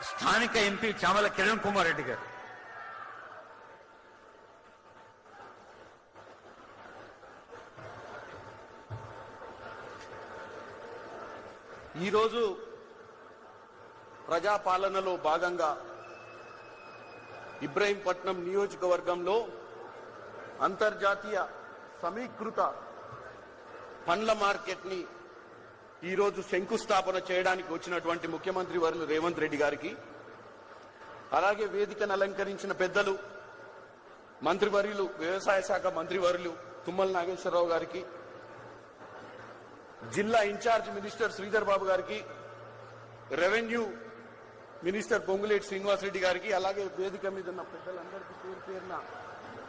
స్థానిక ఎంపీ చామల కిరణ్ కుమార్ రెడ్డి గారు. ఈరోజు ప్రజాపాలనలో భాగంగా ఇబ్రహీంపట్నం నియోజకవర్గంలో అంతర్జాతీయ సమీకృత పండ్ల మార్కెట్ని ఈరోజు శంకుస్థాపన చేయడానికి వచ్చినటువంటి ముఖ్యమంత్రి వర్యులు రేవంత్ రెడ్డి గారికి, అలాగే వేదికను అలంకరించిన పెద్దలు మంత్రివర్యులు వ్యవసాయ శాఖ మంత్రివర్యులు తుమ్మల నాగేశ్వరరావు గారికి, జిల్లా ఇన్ఛార్జ్ మినిస్టర్ శ్రీధర్ బాబు గారికి, రెవెన్యూ మినిస్టర్ పొంగులేటి శ్రీనివాసరెడ్డి గారికి, అలాగే వేదిక మీద ఉన్న పెద్దలందరికీ పేరు పేరున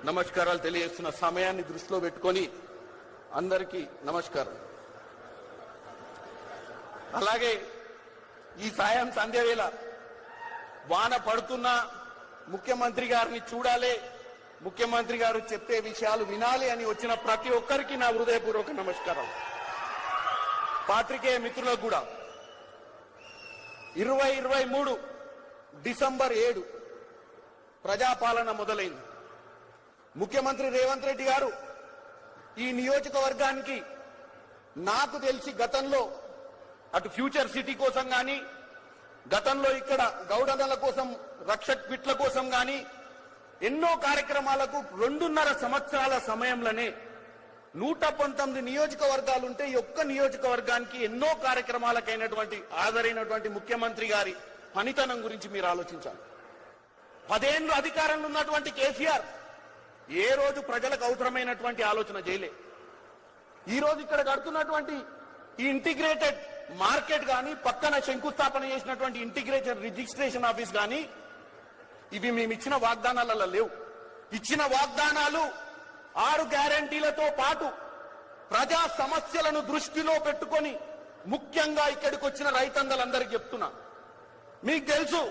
నమస్కారాలు తెలియజేస్తున్న. సమయాన్ని దృష్టిలో పెట్టుకొని అందరికీ నమస్కారం. అలాగే ఈ సాయం సంధ్య వేళ వాన పడుతున్నా ముఖ్యమంత్రి గారిని చూడాలి, ముఖ్యమంత్రి గారు చెప్పే విషయాలు వినాలి అని వచ్చిన ప్రతి ఒక్కరికి నా హృదయపూర్వక నమస్కారం. పాత్రికేయ మిత్రులకు కూడా 2023 డిసెంబర్ 7 ప్రజాపాలన మొదలైంది. ముఖ్యమంత్రి రేవంత్ రెడ్డి గారు ఈ నియోజకవర్గానికి నాకు తెలిసి గతంలో అటు ఫ్యూచర్ సిటీ కోసం కానీ, గతంలో ఇక్కడ గౌడనల కోసం, రక్షక్ పిట్ల కోసం కానీ ఎన్నో కార్యక్రమాలకు 2.5 సంవత్సరాల సమయంలోనే 119 నియోజకవర్గాలుంటే ఈ ఒక్క నియోజకవర్గానికి ఎన్నో కార్యక్రమాలకైనటువంటి హాజరైనటువంటి ముఖ్యమంత్రి గారి పనితనం గురించి మీరు ఆలోచించాలి. 10 ఏళ్లు అధికారంలో ఉన్నటువంటి కేసీఆర్ ఏ రోజు ప్రజలకు అవసరమైనటువంటి ఆలోచన చేయలే. ఈ రోజు ఇక్కడ కడుతున్నటువంటి ఈ ఇంటిగ్రేటెడ్ మార్కెట్ కానీ, పక్కన శంకుస్థాపన చేసినటువంటి ఇంటిగ్రేటెడ్ రిజిస్ట్రేషన్ ఆఫీస్ కానీ, ఇవి మేము ఇచ్చిన వాగ్దానాలలో లేవు. ఇచ్చిన వాగ్దానాలు 6 గ్యారంటీలతో పాటు ప్రజా సమస్యలను దృష్టిలో పెట్టుకొని ముఖ్యంగా ఇక్కడికి వచ్చిన రైతన్నలందరికీ చెప్తున్నా, మీకు తెలుసు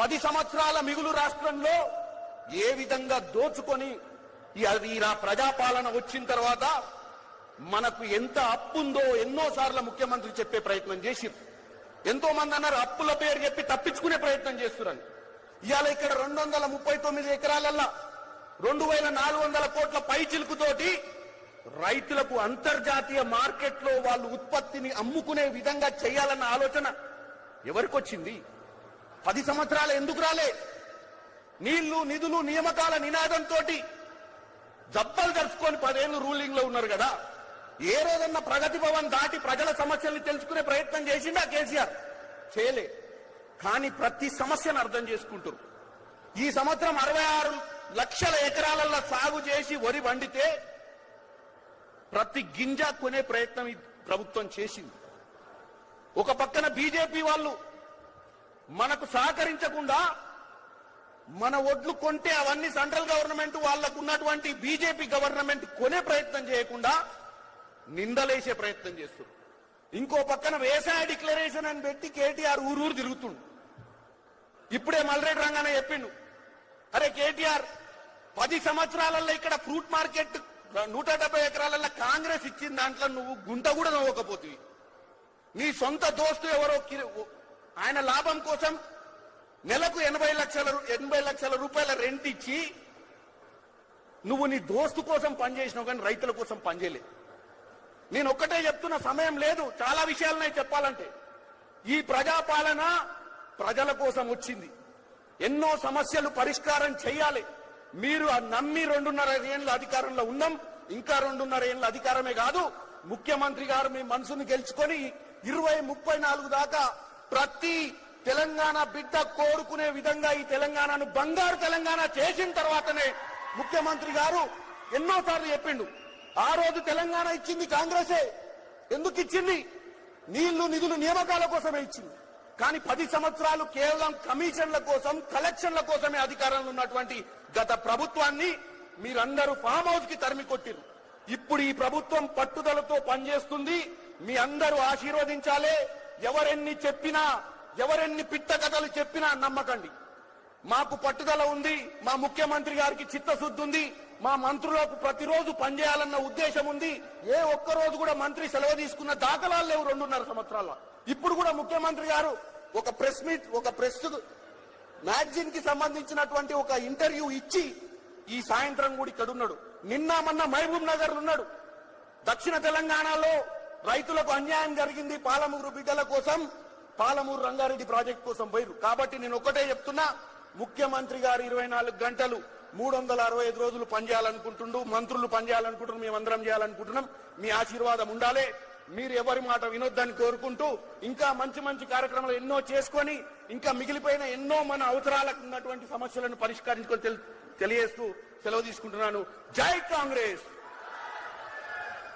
10 సంవత్సరాల మిగులు రాష్ట్రంలో ఏ విధంగా దోచుకొని ఈ ప్రజాపాలన వచ్చిన తర్వాత మనకు ఎంత అప్పుందో ఎన్నోసార్లు ముఖ్యమంత్రి చెప్పే ప్రయత్నం చేసి, ఎంతో మంది అన్నారు అప్పుల పేరు చెప్పి తప్పించుకునే ప్రయత్నం చేస్తున్నారని. ఇవాళ ఇక్కడ 239 ఎకరాలల్లా 2400 కోట్ల పైచిలుకుతోటి రైతులకు అంతర్జాతీయ మార్కెట్లో వాళ్ళు ఉత్పత్తిని అమ్ముకునే విధంగా చేయాలన్న ఆలోచన ఎవరికొచ్చింది? 10 సంవత్సరాలు ఎందుకు రాలే? నీళ్లు, నిధులు, నియామకాల నినాదంతో జబ్బలు జరుపుకొని 10 ఏళ్లు రూలింగ్ లో ఉన్నారు కదా. ఏ రోజన్నా ప్రగతి భవన్ దాటి ప్రజల సమస్యల్ని తెలుసుకునే ప్రయత్నం చేసిండా కేసీఆర్? చేయలే. కానీ ప్రతి సమస్యను అర్థం చేసుకుంటారు. ఈ సంవత్సరం 66 లక్షల ఎకరాలలో సాగు చేసి వరి వండితే ప్రతి గింజ కొనే ప్రయత్నం ఈ ప్రభుత్వం చేసింది. ఒక పక్కన బీజేపీ వాళ్ళు మనకు సహకరించకుండా, మన ఒడ్లు కొంటే అవన్నీ సెంట్రల్ గవర్నమెంట్ వాళ్లకు ఉన్నటువంటి బీజేపీ గవర్నమెంట్ కొనే ప్రయత్నం చేయకుండా నిందలేసే ప్రయత్నం చేస్తారు. ఇంకో పక్కన వ్యవసాయ డిక్లరేషన్ అని పెట్టి కేటీఆర్ ఊరూరు తిరుగుతుండు. ఇప్పుడే మల్రెడ్డి రంగానే చెప్పిండు, అరే కేటీఆర్ 10 సంవత్సరాలలో ఇక్కడ ఫ్రూట్ మార్కెట్ 170 ఎకరాలలో కాంగ్రెస్ ఇచ్చిన దాంట్లో నువ్వు గుంట కూడా నవ్వకపోతుంది. నీ సొంత దోస్తు ఎవరో ఆయన లాభం కోసం నెలకు 80 లక్షల రూపాయల రెంట్ ఇచ్చి నువ్వు నీ దోస్తు కోసం పనిచేసినావు, కానీ రైతుల కోసం పనిచేయలేదు. నేను ఒక్కటే చెప్తున్న, సమయం లేదు, చాలా విషయాలున్నాయి చెప్పాలంటే. ఈ ప్రజాపాలన ప్రజల కోసం వచ్చింది. ఎన్నో సమస్యలు పరిష్కారం చేయాలి. మీరు నమ్మి 2.5 ఏళ్ల అధికారంలో ఉన్నాం. ఇంకా 2.5 ఏళ్ల అధికారమే కాదు, ముఖ్యమంత్రి గారు మీ మనసును గెలుచుకొని 2034 దాకా ప్రతి తెలంగాణ బిడ్డ కోరుకునే విధంగా ఈ తెలంగాణను బంగారు తెలంగాణ చేసిన తర్వాతనే ముఖ్యమంత్రి గారు ఎన్నోసార్లు చెప్పిండు. ఆ రోజు తెలంగాణ ఇచ్చింది కాంగ్రెసే. ఎందుకు ఇచ్చింది? నీళ్లు, నిధులు, నియామకాల కోసమే ఇచ్చింది. కానీ 10 సంవత్సరాలు కేవలం కమిషన్ల కోసం, కలెక్షన్ల కోసమే అధికారంలో ఉన్నటువంటి గత ప్రభుత్వాన్ని మీరందరూ ఫామ్ హౌస్ కి తరిమి కొట్టిరు. ఇప్పుడు ఈ ప్రభుత్వం పట్టుదలతో పనిచేస్తుంది. మీ అందరూ ఆశీర్వదించాలి. ఎవరెన్ని చెప్పినా, ఎవరెన్ని పిట్ట కథలు చెప్పినా నమ్మకండి. మాకు పట్టుదల ఉంది, మా ముఖ్యమంత్రి గారికి చిత్తశుద్ధి ఉంది, మా మంత్రులకు ప్రతిరోజు పనిచేయాలన్న ఉద్దేశం ఉంది. ఏ ఒక్కరోజు కూడా మంత్రి సెలవు తీసుకున్న దాఖలాలు లేవు 2.5 సంవత్సరాల్లో. ఇప్పుడు కూడా ముఖ్యమంత్రి గారు ఒక ప్రెస్ మీట్, ఒక ప్రెస్ మ్యాగజైన్ కి సంబంధించినటువంటి ఒక ఇంటర్వ్యూ ఇచ్చి ఈ సాయంత్రం కూడా ఇక్కడ ఉన్నాడు. నిన్న మొన్న మహబూబ్ నగర్ ఉన్నాడు. దక్షిణ తెలంగాణలో రైతులకు అన్యాయం జరిగింది, పాలమూరు బిడ్డల కోసం, పాలమూరు రంగారెడ్డి ప్రాజెక్ట్ కోసం పోయిరు. కాబట్టి నేను ఒకటే చెప్తున్నా, ముఖ్యమంత్రి గారు 24 గంటలు 365 రోజులు పనిచేయాలనుకుంటుండు, మంత్రులు పనిచేయాలనుకుంటున్నారు, మేమందరం చేయాలనుకుంటున్నాం. మీ ఆశీర్వాదం ఉండాలి. మీరు ఎవరి మాట వినొద్దని కోరుకుంటూ ఇంకా మంచి మంచి కార్యక్రమాలు ఎన్నో చేసుకొని ఇంకా మిగిలిపోయిన ఎన్నో మన అవసరాలకు ఉన్నటువంటి సమస్యలను పరిష్కరించుకొని తెలియజేస్తూ సెలవు తీసుకుంటున్నాను. జై కాంగ్రెస్.